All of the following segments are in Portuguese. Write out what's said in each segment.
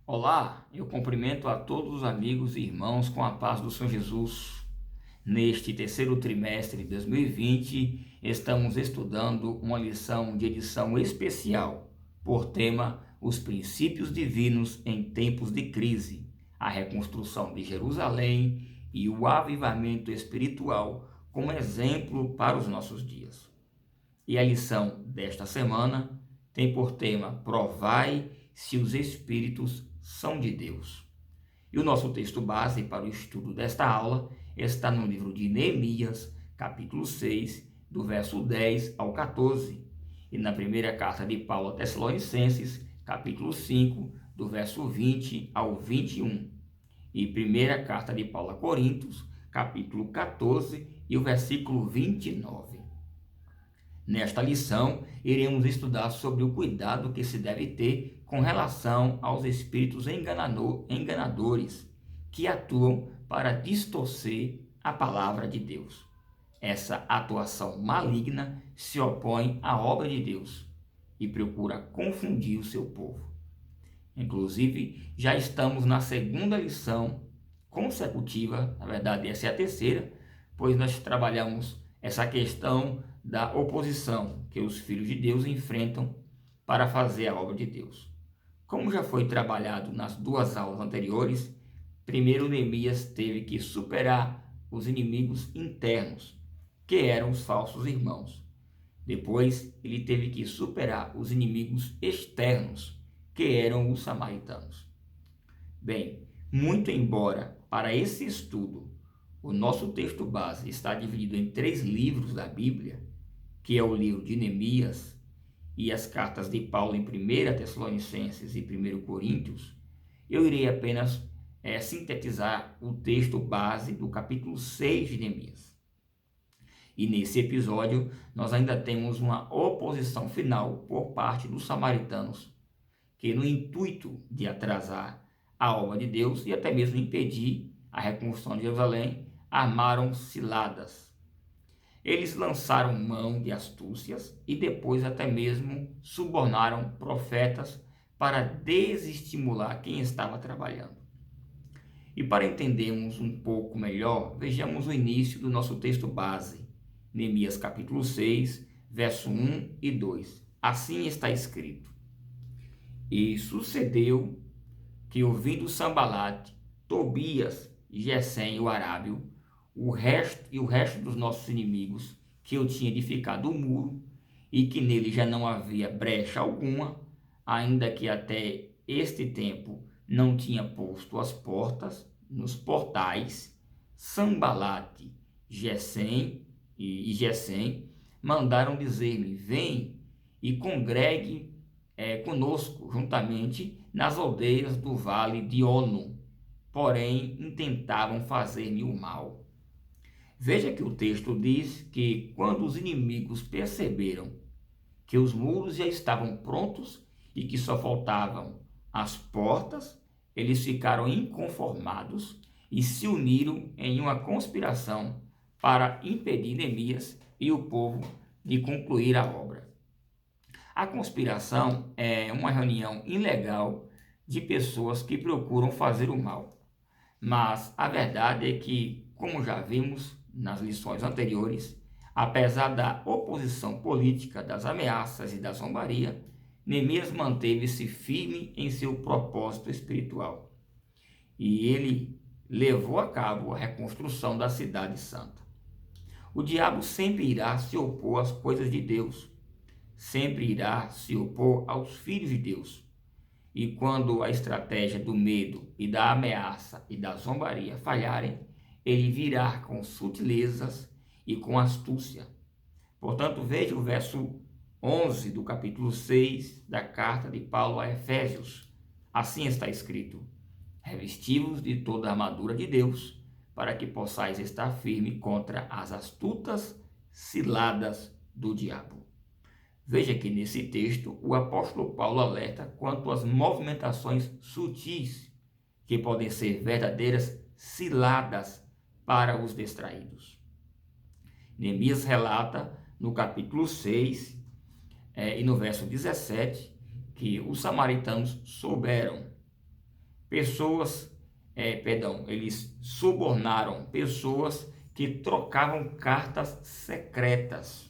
Olá, eu cumprimento a todos os amigos e irmãos com a paz do Senhor Jesus. Neste terceiro trimestre de 2020, estamos estudando uma lição de edição especial, por tema Os Princípios Divinos em Tempos de Crise, a reconstrução de Jerusalém e o avivamento espiritual como exemplo para os nossos dias. E a lição desta semana tem por tema Provai se os Espíritos são de Deus. E o nosso texto base para o estudo desta aula está no livro de Neemias, capítulo 6, do verso 10 ao 14, e na primeira carta de Paulo a Tessalonicenses, capítulo 5, do verso 20 ao 21, e primeira carta de Paulo a Coríntios, capítulo 14 e o versículo 29. Nesta lição, iremos estudar sobre o cuidado que se deve ter com relação aos espíritos enganadores que atuam para distorcer a palavra de Deus. Essa atuação maligna se opõe à obra de Deus e procura confundir o seu povo. Inclusive, já estamos na segunda lição consecutiva, na verdade essa é a terceira, pois nós trabalhamos essa questão da oposição que os filhos de Deus enfrentam para fazer a obra de Deus. Como já foi trabalhado nas duas aulas anteriores, primeiro Neemias teve que superar os inimigos internos, que eram os falsos irmãos. Depois, ele teve que superar os inimigos externos, que eram os samaritanos. Bem, muito embora para esse estudo o nosso texto base está dividido em 3 livros da Bíblia, que é o livro de Neemias e as cartas de Paulo em 1 Tessalonicenses e 1 Coríntios, eu irei apenas sintetizar o texto base do capítulo 6 de Neemias. E nesse episódio, nós ainda temos uma oposição final por parte dos samaritanos, que no intuito de atrasar a obra de Deus e até mesmo impedir a reconstrução de Jerusalém, armaram ciladas. Eles lançaram mão de astúcias e depois até mesmo subornaram profetas para desestimular quem estava trabalhando. E para entendermos um pouco melhor, vejamos o início do nosso texto base, Neemias capítulo 6, verso 1 e 2. Assim está escrito: E sucedeu que, ouvindo Sambalate, Tobias e Gesem o arábio, o resto dos nossos inimigos, que eu tinha edificado o muro, e que nele já não havia brecha alguma, ainda que até este tempo não tinha posto as portas nos portais, Sambalate, Gesem e Gesem mandaram dizer-me: vem e congregue conosco juntamente nas aldeias do vale de Ono, porém intentavam fazer-me o mal. Veja que o texto diz que quando os inimigos perceberam que os muros já estavam prontos e que só faltavam as portas, eles ficaram inconformados e se uniram em uma conspiração para impedir Neemias e o povo de concluir a obra. A conspiração é uma reunião ilegal de pessoas que procuram fazer o mal. Mas a verdade é que, como já vimos nas lições anteriores, apesar da oposição política, das ameaças e da zombaria, Neemias manteve-se firme em seu propósito espiritual. E ele levou a cabo a reconstrução da cidade santa. O diabo sempre irá se opor às coisas de Deus, sempre irá se opor aos filhos de Deus. E quando a estratégia do medo e da ameaça e da zombaria falharem, ele virá com sutilezas e com astúcia. Portanto, veja o verso 11 do capítulo 6 da carta de Paulo a Efésios. Assim está escrito: revesti-vos de toda a armadura de Deus, para que possais estar firme contra as astutas ciladas do diabo. Veja que nesse texto o apóstolo Paulo alerta quanto às movimentações sutis que podem ser verdadeiras ciladas para os distraídos. Neemias relata no capítulo 6 e no verso 17 que os samaritanos souberam eles subornaram pessoas que trocavam cartas secretas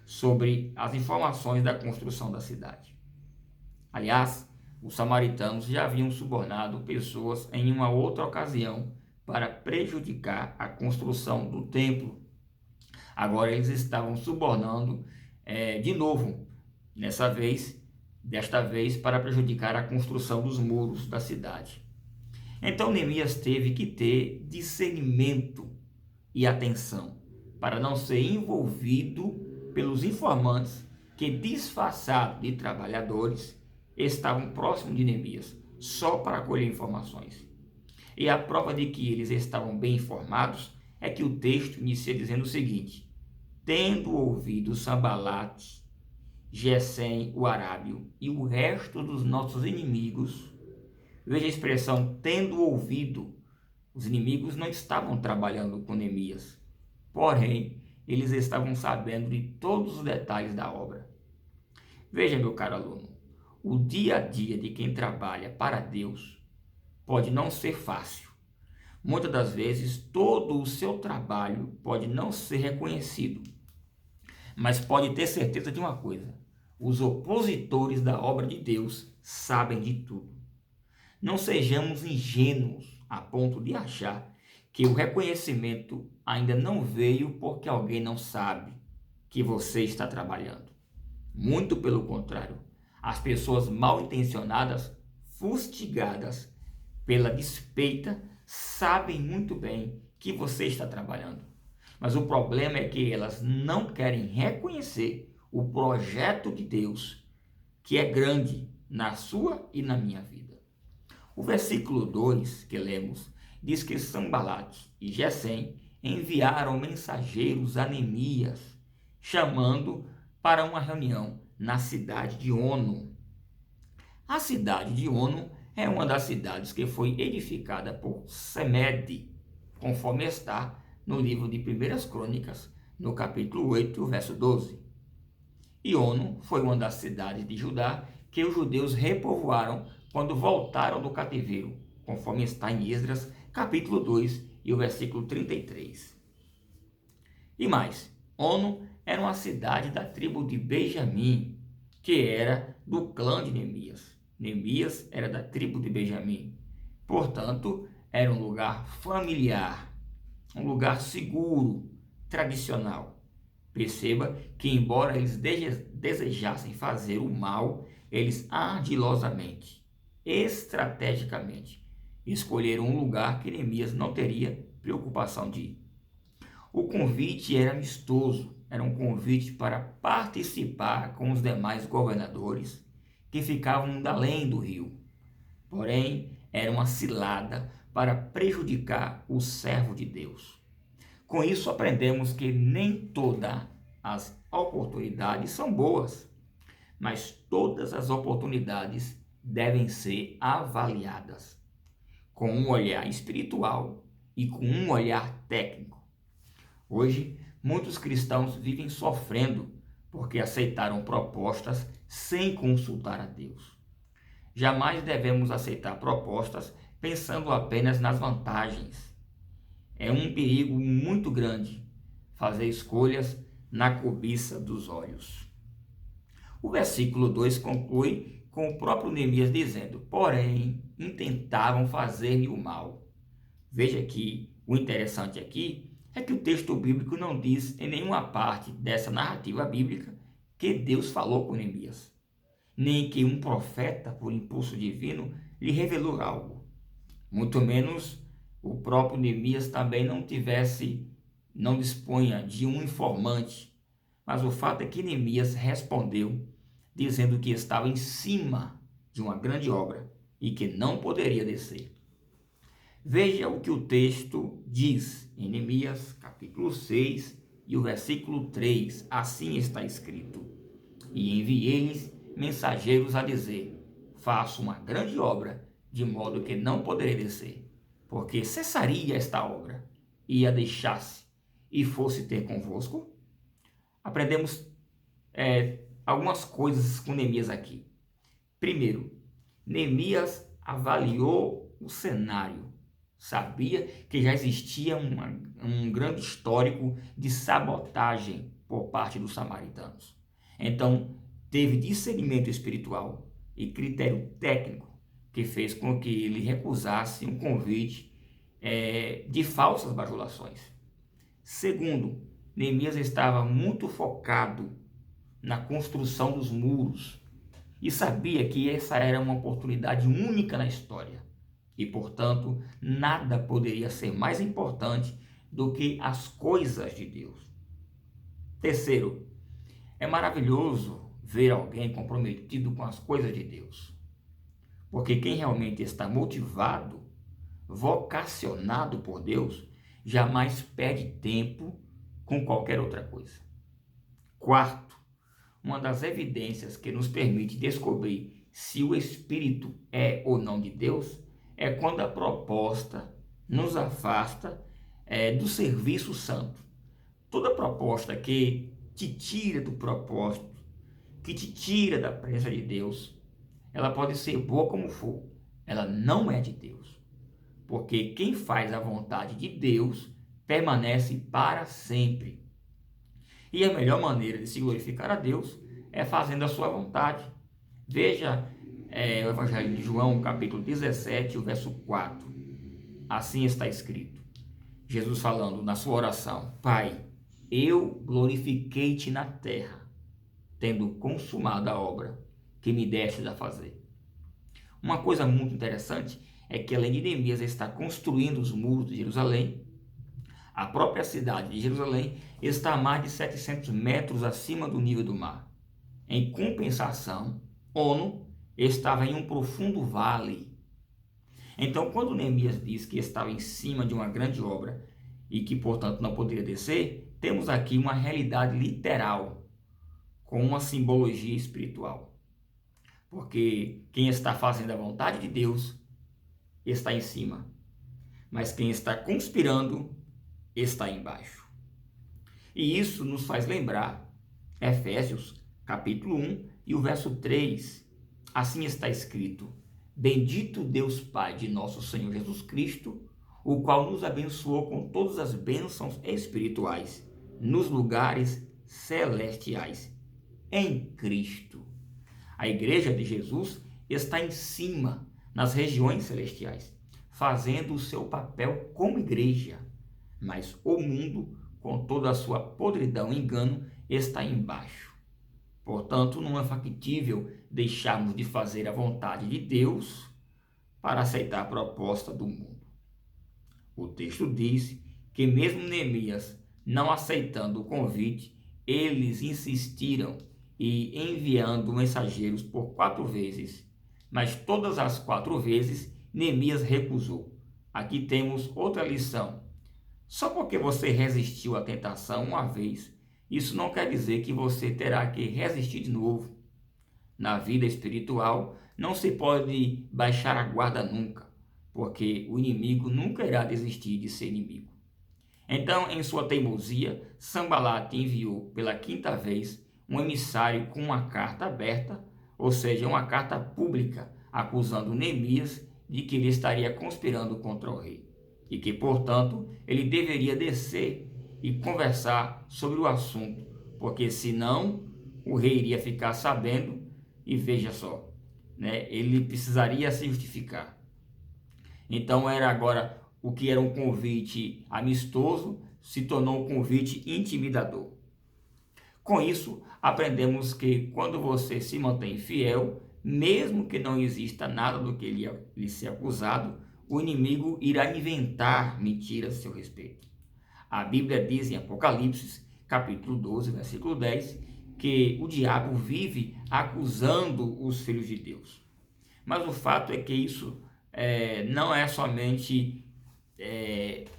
sobre as informações da construção da cidade. Aliás, os samaritanos já haviam subornado pessoas em uma outra ocasião para prejudicar a construção do templo. Agora eles estavam subornando de novo, desta vez para prejudicar a construção dos muros da cidade. Então Neemias teve que ter discernimento e atenção para não ser envolvido pelos informantes que, disfarçados de trabalhadores, estavam próximos de Neemias só para colher informações. E a prova de que eles estavam bem informados é que o texto inicia dizendo o seguinte: tendo ouvido Sanbalate, Gesem, o arábio, e o resto dos nossos inimigos. Veja a expressão tendo ouvido. Os inimigos não estavam trabalhando com Neemias, porém, eles estavam sabendo de todos os detalhes da obra. Veja, meu caro aluno, o dia a dia de quem trabalha para Deus pode não ser fácil. Muitas das vezes, todo o seu trabalho pode não ser reconhecido. Mas pode ter certeza de uma coisa: os opositores da obra de Deus sabem de tudo. Não sejamos ingênuos a ponto de achar que o reconhecimento ainda não veio porque alguém não sabe que você está trabalhando. Muito pelo contrário, as pessoas mal intencionadas, fustigadas pela despeita, sabem muito bem que você está trabalhando. Mas o problema é que elas não querem reconhecer o projeto de Deus, que é grande na sua e na minha vida. O versículo 2 que lemos diz que Sanbalate e Gesem enviaram mensageiros a Neemias, chamando para uma reunião na cidade de Ono. A cidade de Ono é uma das cidades que foi edificada por Semede, conforme está no livro de 1 Crônicas, no capítulo 8, verso 12. E Ono foi uma das cidades de Judá que os judeus repovoaram quando voltaram do cativeiro, conforme está em Esdras, capítulo 2 e o versículo 33. E mais, Ono era uma cidade da tribo de Benjamim, que era do clã de Neemias. Neemias era da tribo de Benjamim. Portanto, era um lugar familiar, um lugar seguro, tradicional. Perceba que, embora eles desejassem fazer o mal, eles ardilosamente, estrategicamente, escolheram um lugar que Neemias não teria preocupação de ir. O convite era amistoso, era um convite para participar com os demais governadores que ficavam além do rio. Porém, era uma cilada para prejudicar o servo de Deus. Com isso, aprendemos que nem todas as oportunidades são boas, mas todas as oportunidades devem ser avaliadas com um olhar espiritual e com um olhar técnico. Hoje, muitos cristãos vivem sofrendo porque aceitaram propostas sem consultar a Deus. Jamais devemos aceitar propostas pensando apenas nas vantagens. É um perigo muito grande fazer escolhas na cobiça dos olhos. O versículo 2 conclui com o próprio Neemias dizendo: porém, intentavam fazer-lhe o mal. Veja que o interessante aqui é que o texto bíblico não diz em nenhuma parte dessa narrativa bíblica que Deus falou com Neemias, nem que um profeta, por impulso divino, lhe revelou algo. Muito menos o próprio Neemias também não disponha de um informante. Mas o fato é que Neemias respondeu dizendo que estava em cima de uma grande obra e que não poderia descer. Veja o que o texto diz em Neemias, capítulo 6 e o versículo 3. Assim está escrito: e enviei-lhes mensageiros a dizer: faço uma grande obra, de modo que não poderei descer, porque cessaria esta obra, e a deixasse, e fosse ter convosco. Aprendemos algumas coisas com Neemias aqui. Primeiro, Neemias avaliou o cenário, sabia que já existia um grande histórico de sabotagem por parte dos samaritanos. Então, teve discernimento espiritual e critério técnico que fez com que ele recusasse um convite de falsas bajulações. Segundo, Neemias estava muito focado na construção dos muros e sabia que essa era uma oportunidade única na história e, portanto, nada poderia ser mais importante do que as coisas de Deus. Terceiro, é maravilhoso ver alguém comprometido com as coisas de Deus, porque quem realmente está motivado, vocacionado por Deus, jamais perde tempo com qualquer outra coisa. Quarto, uma das evidências que nos permite descobrir se o Espírito é ou não de Deus é quando a proposta nos afasta do serviço santo. Toda proposta que te tira do propósito, que te tira da presença de Deus, ela pode ser boa como for, ela não é de Deus. Porque quem faz a vontade de Deus permanece para sempre. E a melhor maneira de se glorificar a Deus é fazendo a sua vontade. Veja o Evangelho de João, capítulo 17, o verso 4. Assim está escrito. Jesus falando na sua oração: Pai, eu glorifiquei-te na terra, tendo consumado a obra que me destes a fazer. Uma coisa muito interessante é que, além de Neemias estar construindo os muros de Jerusalém, a própria cidade de Jerusalém está a mais de 700 metros acima do nível do mar. Em compensação, Ono estava em um profundo vale. Então, quando Neemias diz que estava em cima de uma grande obra e que, portanto, não poderia descer, temos aqui uma realidade literal com uma simbologia espiritual. Porque quem está fazendo a vontade de Deus está em cima, mas quem está conspirando está embaixo. E isso nos faz lembrar Efésios capítulo 1 e o verso 3. Assim está escrito: Bendito Deus Pai de nosso Senhor Jesus Cristo, o qual nos abençoou com todas as bênçãos espirituais nos lugares celestiais em Cristo. A igreja de Jesus está em cima, nas regiões celestiais, fazendo o seu papel como igreja. Mas o mundo, com toda a sua podridão e engano, está embaixo. Portanto, não é factível deixarmos de fazer a vontade de Deus para aceitar a proposta do mundo. O texto diz que mesmo Neemias não aceitando o convite, eles insistiram e enviando mensageiros por 4 vezes, mas todas as 4 vezes Neemias recusou. Aqui temos outra lição. Só porque você resistiu à tentação uma vez, isso não quer dizer que você terá que resistir de novo. Na vida espiritual, não se pode baixar a guarda nunca, porque o inimigo nunca irá desistir de ser inimigo. Então, em sua teimosia, Sanbalate enviou pela 5ª vez um emissário com uma carta aberta, ou seja, uma carta pública, acusando Neemias de que ele estaria conspirando contra o rei e que, portanto, ele deveria descer e conversar sobre o assunto, porque senão o rei iria ficar sabendo e veja só, ele precisaria se justificar. Então era agora o que era um convite amistoso se tornou um convite intimidador. Com isso, aprendemos que quando você se mantém fiel, mesmo que não exista nada do que lhe ser acusado, o inimigo irá inventar mentiras a seu respeito. A Bíblia diz em Apocalipse, capítulo 12, versículo 10, que o diabo vive acusando os filhos de Deus. Mas o fato é que isso não é somente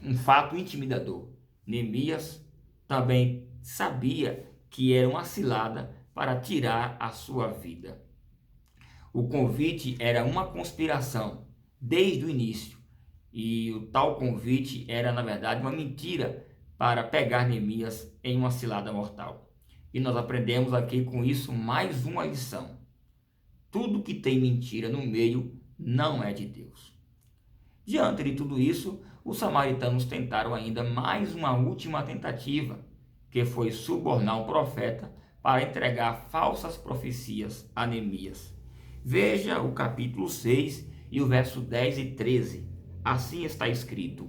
um fato intimidador. Neemias também sabia que era uma cilada para tirar a sua vida. O convite era uma conspiração desde o início, e o tal convite era, na verdade, uma mentira para pegar Neemias em uma cilada mortal. E nós aprendemos aqui com isso mais uma lição. Tudo que tem mentira no meio não é de Deus. Diante de tudo isso, os samaritanos tentaram ainda mais uma última tentativa, que foi subornar o profeta para entregar falsas profecias a Neemias. Veja o capítulo 6 e o verso 10 e 13. Assim está escrito: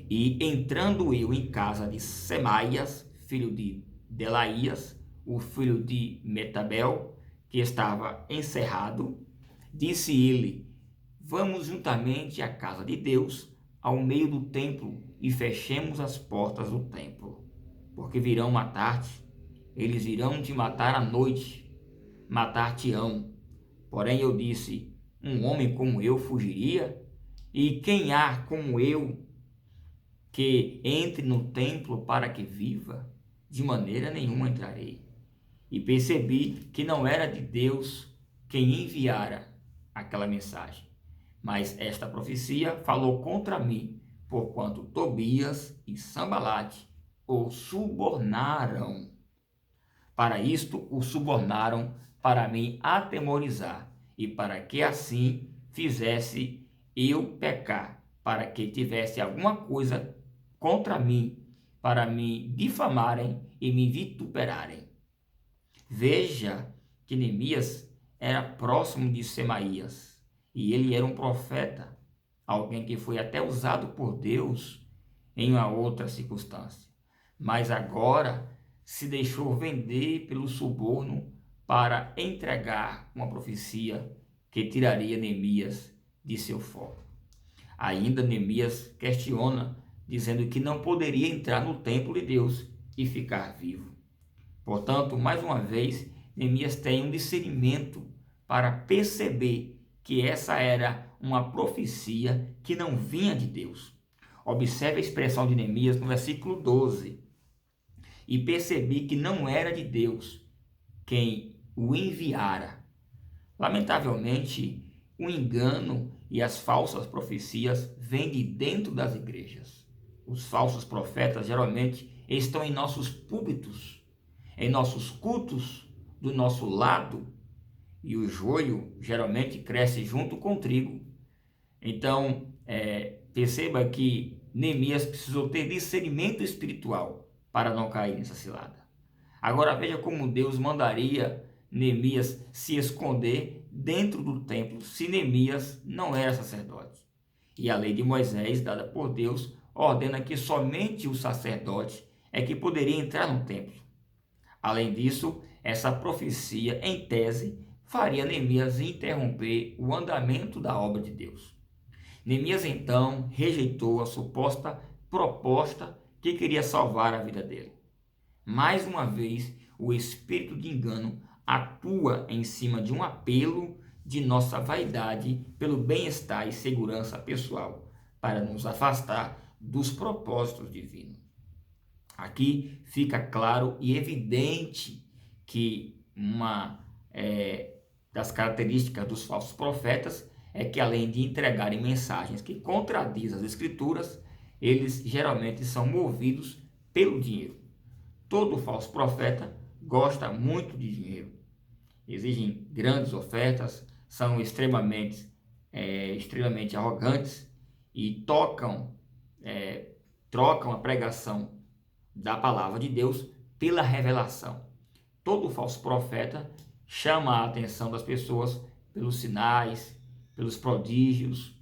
E entrando eu em casa de Semaias, filho de Delaías, o filho de Metabel, que estava encerrado, disse ele: Vamos juntamente à casa de Deus, ao meio do templo, e fechemos as portas do templo, porque virão matar-te. Eles irão te matar à noite, matar-te-ão. Porém eu disse: Um homem como eu fugiria? E quem há como eu que entre no templo para que viva? De maneira nenhuma entrarei. E percebi que não era de Deus quem enviara aquela mensagem, mas esta profecia falou contra mim, porquanto Tobias e Sambalate o subornaram. Para isto o subornaram, para me atemorizar, e para que assim fizesse eu pecar, para que tivesse alguma coisa contra mim, para me difamarem e me vituperarem. Veja que Neemias era próximo de Semaías, e ele era um profeta, alguém que foi até usado por Deus em uma outra circunstância. Mas agora se deixou vender pelo suborno para entregar uma profecia que tiraria Neemias de seu foco. Ainda Neemias questiona, dizendo que não poderia entrar no templo de Deus e ficar vivo. Portanto, mais uma vez, Neemias tem um discernimento para perceber que essa era uma profecia que não vinha de Deus. Observe a expressão de Neemias no versículo 12. E percebi que não era de Deus quem o enviara. Lamentavelmente, o engano e as falsas profecias vêm de dentro das igrejas. Os falsos profetas geralmente estão em nossos púlpitos, em nossos cultos, do nosso lado, e o joio geralmente cresce junto com o trigo. Então, perceba que Neemias precisou ter discernimento espiritual para não cair nessa cilada. Agora veja como Deus mandaria Neemias se esconder dentro do templo se Neemias não era sacerdote. E a lei de Moisés, dada por Deus, ordena que somente o sacerdote é que poderia entrar no templo. Além disso, essa profecia, em tese, faria Neemias interromper o andamento da obra de Deus. Neemias então rejeitou a suposta proposta que queria salvar a vida dele. Mais uma vez, o espírito de engano atua em cima de um apelo de nossa vaidade pelo bem-estar e segurança pessoal, para nos afastar dos propósitos divinos. Aqui fica claro e evidente que uma das características dos falsos profetas é que, além de entregarem mensagens que contradizem as escrituras, eles geralmente são movidos pelo dinheiro. Todo falso profeta gosta muito de dinheiro, exigem grandes ofertas, são extremamente arrogantes e trocam a pregação da palavra de Deus pela revelação. Todo falso profeta chama a atenção das pessoas pelos sinais, pelos prodígios,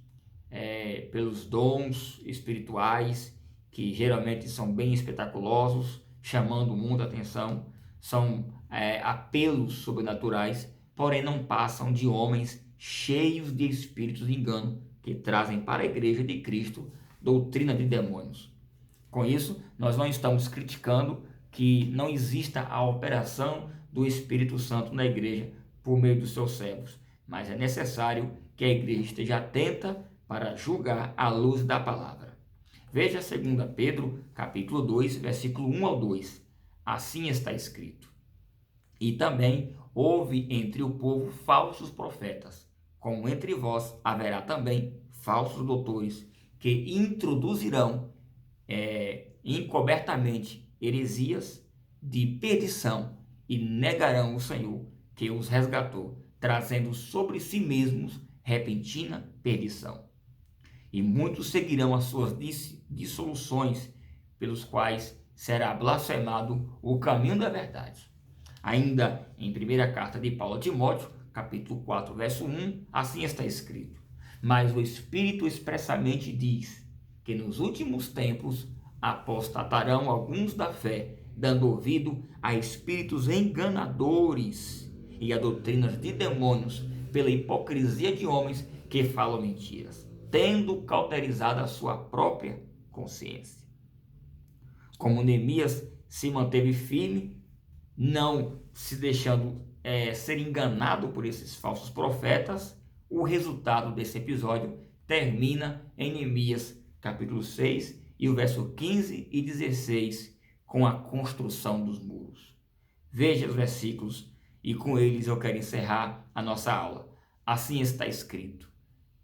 pelos dons espirituais, que geralmente são bem espetaculosos, chamando o mundo a atenção. São apelos sobrenaturais, porém não passam de homens cheios de espíritos de engano, que trazem para a igreja de Cristo doutrina de demônios. Com isso, nós não estamos criticando que não exista a operação do Espírito Santo na igreja por meio dos seus servos, mas é necessário que a igreja esteja atenta para julgar à luz da palavra. Veja 2 Pedro, capítulo 2, versículo 1 ao 2. Assim está escrito: E também houve entre o povo falsos profetas, como entre vós haverá também falsos doutores, que introduzirão encobertamente heresias de perdição e negarão o Senhor que os resgatou, trazendo sobre si mesmos repentina perdição. e muitos seguirão as suas dissoluções, pelos quais será blasfemado o caminho da verdade. Ainda em primeira carta de Paulo a Timóteo, capítulo 4, verso 1, assim está escrito: mas o Espírito expressamente diz que nos últimos tempos apostatarão alguns da fé, dando ouvido a espíritos enganadores e a doutrinas de demônios, pela hipocrisia de homens que falam mentiras, tendo cauterizado a sua própria consciência. Como Neemias se manteve firme, não se deixando ser enganado por esses falsos profetas, o resultado desse episódio termina em Neemias capítulo 6 e o verso 15 e 16, com a construção dos muros. Veja os versículos e com eles eu quero encerrar a nossa aula. Assim está escrito: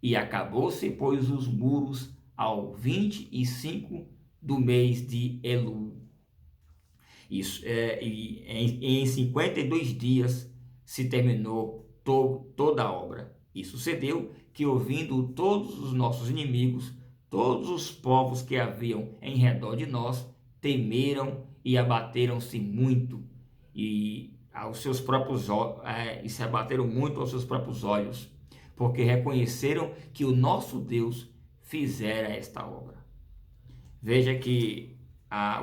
e acabou-se, pois, os muros ao 25 do mês de Elul. Isso, e em 52 dias se terminou toda a obra. E sucedeu que, ouvindo todos os nossos inimigos, todos os povos que haviam em redor de nós, temeram e abateram-se muito, e se abateram muito aos seus próprios olhos, porque reconheceram que o nosso Deus fizera esta obra. Veja que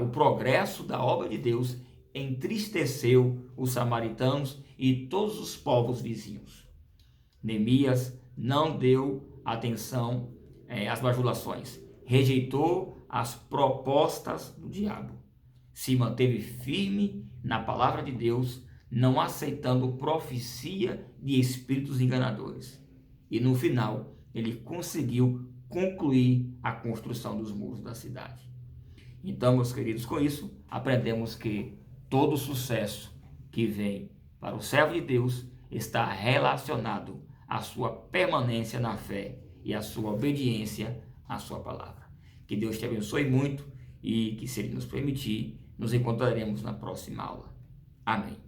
o progresso da obra de Deus entristeceu os samaritanos e todos os povos vizinhos. Neemias não deu atenção às bajulações, rejeitou as propostas do diabo, se manteve firme na palavra de Deus, não aceitando profecia de espíritos enganadores. E no final, ele conseguiu concluir a construção dos muros da cidade. Então, meus queridos, com isso, aprendemos que todo sucesso que vem para o servo de Deus está relacionado à sua permanência na fé e à sua obediência à sua palavra. Que Deus te abençoe muito e que, se Ele nos permitir, nos encontraremos na próxima aula. Amém.